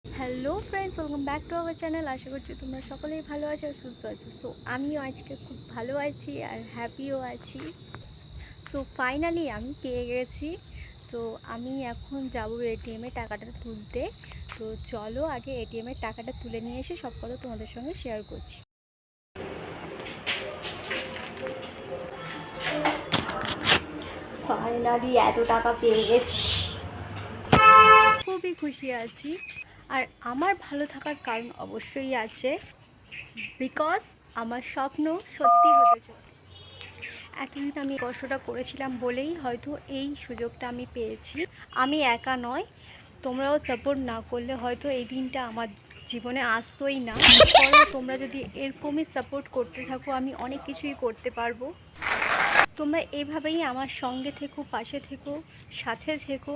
Hello friends, welcome back to our channel. আশা করছি তোমরা সকলেই ভালো আছো আর সুস্থ আছো। সো আমিও আজকে খুব ভালো আছি আর হ্যাপিও আছি। সো ফাইনালি আমি পেয়ে গেছি। তো আমি এখন যাবো এটিএমে টাকাটা তুলতে। তো চলো আগে এটিএমের টাকাটা তুলে নিয়ে এসে সব কথা তোমাদের সঙ্গে শেয়ার করছি। ফাইনালি এত টাকা পেয়ে গেছি, খুবই খুশি আছি। আর আমার ভালো থাকার কারণ অবশ্যই আছে, বিকজ আমার স্বপ্ন সত্যি হতে চলে। এতদিন আমি কষ্টটা করেছিলাম বলেই হয়তো এই সুযোগটা আমি পেয়েছি। আমি একা নয়, তোমরাও সাপোর্ট না করলে হয়তো এই দিনটা আমার জীবনে আসতোই না। তোমরা যদি এরকমই সাপোর্ট করতে থাকো, আমি অনেক কিছুই করতে পারবো। তোমরা এভাবেই আমার সঙ্গে থেকো, পাশে থেকো, সাথে থেকো।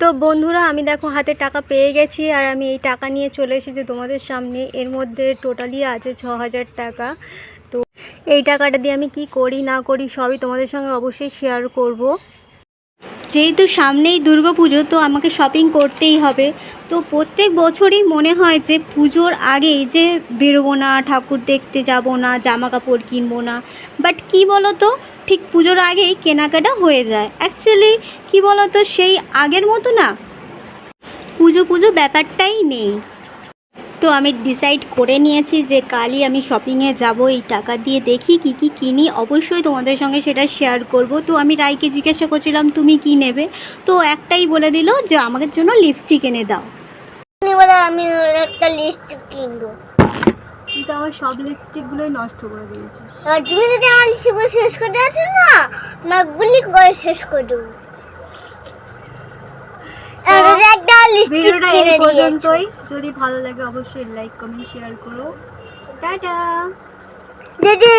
তো বন্ধুরা, আমি দেখো হাতে টাকা পেয়ে গেছি আর আমি এই টাকা নিয়ে চলে এসেছি তোমাদের সামনে। এর মধ্যে টোটালি আছে 6,000 টাকা। তো এই টাকাটা দিয়ে আমি কি করি না করি সবই তোমাদের সঙ্গে অবশ্যই শেয়ার করব। যেহেতু সামনেই দুর্গাপুজো, তো আমাকে শপিং করতেই হবে। তো প্রত্যেক বছরই মনে হয় যে পুজোর আগেই যে বেরোবো না, ঠাকুর দেখতে যাব না, জামা কাপড় কিনবো না। বাট কি বলো তো, ঠিক পুজোর আগেই কেনাকাটা হয়ে যায়। অ্যাকচুয়ালি কি বলো তো, সেই আগের মতো না, পুজো ব্যাপারটাই নেই। তো আমি ডিসাইড করে নিয়েছি যে কালই আমি শপিংয়ে যাব। এই টাকা দিয়ে দেখি কি কি কিনি, অবশ্যই তোমাদের সঙ্গে সেটা শেয়ার করব। তো আমি রাইকে জিজ্ঞাসা করছিলাম তুমি কি নেবে, তো একটাই বলে দিল যে আমাদের জন্য লিপস্টিক এনে দাও। আমি একটা লিপস্টিক কিনবো। কিন্তু আমার সব লিপস্টিকগুলোই নষ্ট করে দিয়েছিস। আর তুমি যদি আমার লিপস্টিক শেষ করে আছো না, না গুলি করে শেষ করে দেবো। একটা লিপস্টিক ভিডিওটা এই কিনে নিয়ে পর্যন্তই। যদি ভালো লাগে অবশ্যই লাইক কমেন্ট শেয়ার করো। টাটা। দিদি।